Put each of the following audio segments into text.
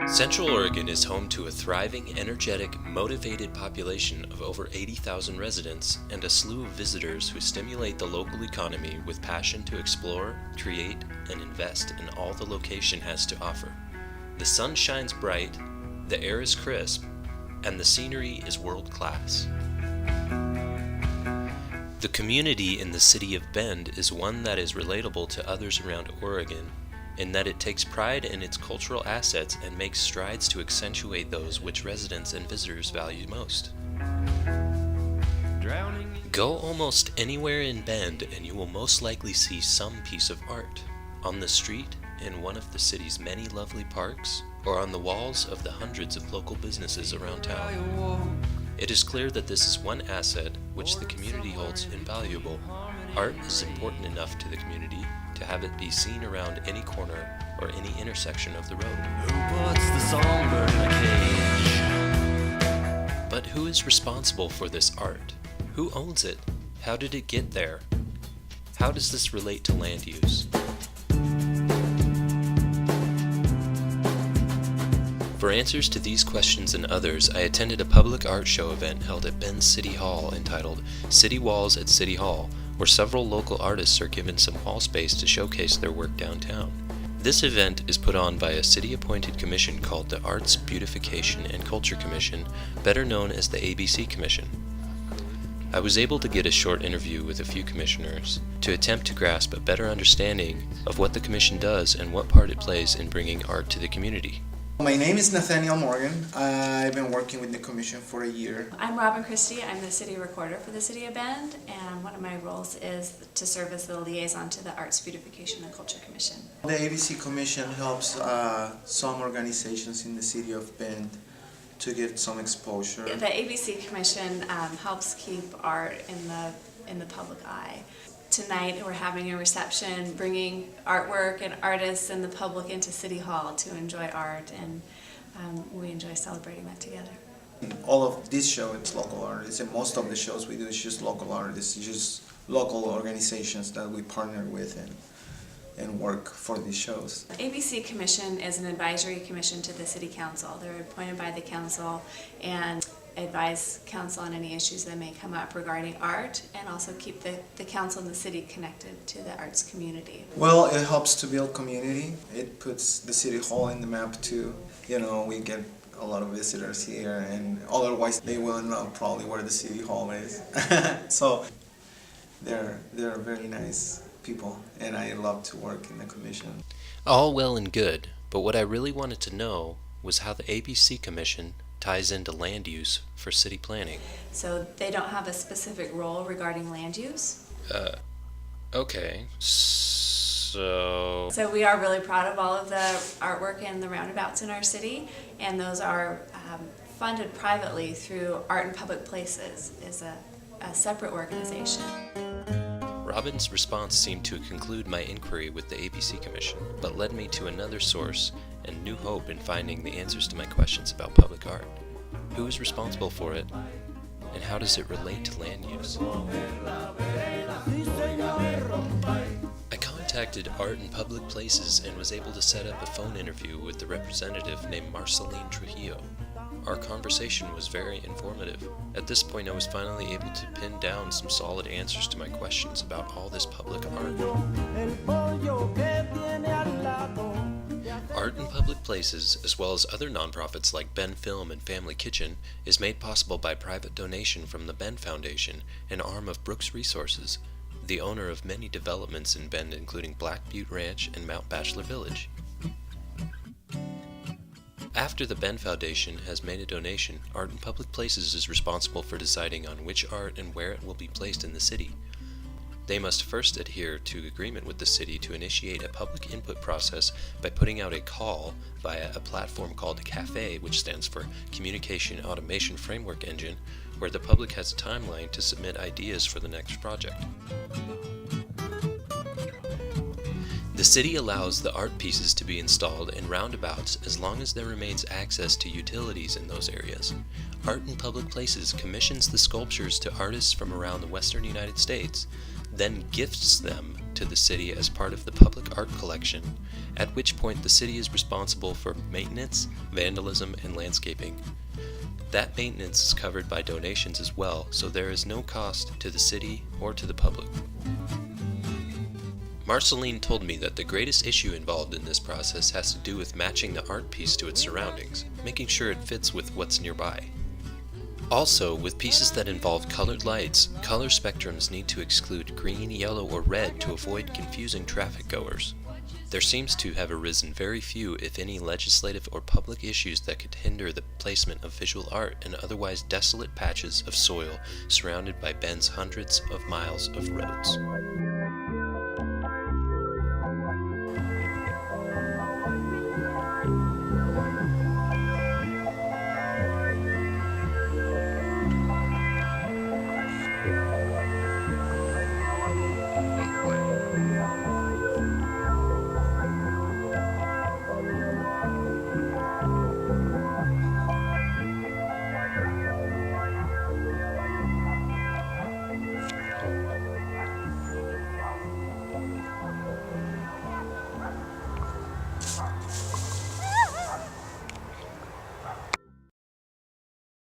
Central Oregon is home to a thriving, energetic, motivated population of over 80,000 residents and a slew of visitors who stimulate the local economy with passion to explore, create, and invest in all the location has to offer. The sun shines bright, the air is crisp, and the scenery is world class. The community in the city of Bend is one that is relatable to others around Oregon, in that it takes pride in its cultural assets and makes strides to accentuate those which residents and visitors value most. Go almost anywhere in Bend and you will most likely see some piece of art, on the street, in one of the city's many lovely parks, or on the walls of the hundreds of local businesses around town. It is clear that this is one asset which the community holds invaluable. Art is important enough to the community to have it be seen around any corner or any intersection of the road. Who puts the songbird in a cage? But who is responsible for this art? Who owns it? How did it get there? How does this relate to land use? For answers to these questions and others, I attended a public art show event held at Bend City Hall entitled City Walls at City Hall, where several local artists are given some wall space to showcase their work downtown. This event is put on by a city-appointed commission called the Arts Beautification and Culture Commission, better known as the ABC Commission. I was able to get a short interview with a few commissioners to attempt to grasp a better understanding of what the commission does and what part it plays in bringing art to the community. My name is Nathaniel Morgan. I've been working with the commission for a year. I'm Robin Christie. I'm the city recorder for the City of Bend, and one of my roles is to serve as the liaison to the Arts Beautification and Culture Commission. The ABC Commission helps some organizations in the city of Bend to get some exposure. The ABC Commission helps keep art in the public eye. Tonight we're having a reception bringing artwork and artists and the public into City Hall to enjoy art, and we enjoy celebrating that together. All of this show, it's local artists, and most of the shows we do is just local artists, just local organizations that we partner with and work for these shows. The ABC Commission is an advisory commission to the City Council. They're appointed by the council and advise council on any issues that may come up regarding art, and also keep the council and the city connected to the arts community. Well, it helps to build community. It puts the City Hall in the map too. You know, we get a lot of visitors here, and otherwise they wouldn't know probably where the City Hall is. So they're very nice people, and I love to work in the commission. All well and good, but what I really wanted to know was how the ABC Commission ties into land use for city planning. So they don't have a specific role regarding land use. Okay, so We are really proud of all of the artwork and the roundabouts in our city, and those are funded privately through Art in Public Places, is a separate organization. Robin's response seemed to conclude my inquiry with the ABC Commission, but led me to another source and new hope in finding the answers to my questions about public art. Who is responsible for it, and how does it relate to land use? I contacted Art in Public Places and was able to set up a phone interview with the representative named Marceline Trujillo. Our conversation was very informative. At this point, I was finally able to pin down some solid answers to my questions about all this public art. Art in Public Places, as well as other nonprofits like Bend Film and Family Kitchen, is made possible by private donation from the Bend Foundation, an arm of Brooks Resources, the owner of many developments in Bend including Black Butte Ranch and Mount Bachelor Village. After the Bend Foundation has made a donation, Art in Public Places is responsible for deciding on which art and where it will be placed in the city. They must first adhere to agreement with the city to initiate a public input process by putting out a call via a platform called CAFE, which stands for Communication Automation Framework Engine, where the public has a timeline to submit ideas for the next project. The city allows the art pieces to be installed in roundabouts as long as there remains access to utilities in those areas. Art in Public Places commissions the sculptures to artists from around the western United States, then gifts them to the city as part of the public art collection, at which point the city is responsible for maintenance, vandalism, and landscaping. That maintenance is covered by donations as well, so there is no cost to the city or to the public. Marceline told me that the greatest issue involved in this process has to do with matching the art piece to its surroundings, making sure it fits with what's nearby. Also, with pieces that involve colored lights, color spectrums need to exclude green, yellow, or red to avoid confusing traffic goers. There seems to have arisen very few, if any, legislative or public issues that could hinder the placement of visual art in otherwise desolate patches of soil surrounded by Bend's hundreds of miles of roads.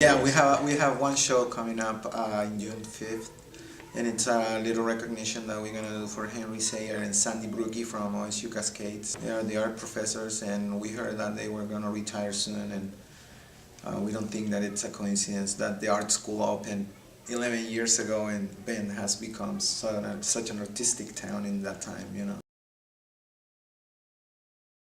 Yeah, we have one show coming up in June 5th, and it's a little recognition that we're gonna do for Henry Sayer and Sandy Brookie from OSU Cascades. They are the art professors, and we heard that they were gonna retire soon, and we don't think that it's a coincidence that the art school opened 11 years ago, and Bend has become such an artistic town in that time, you know.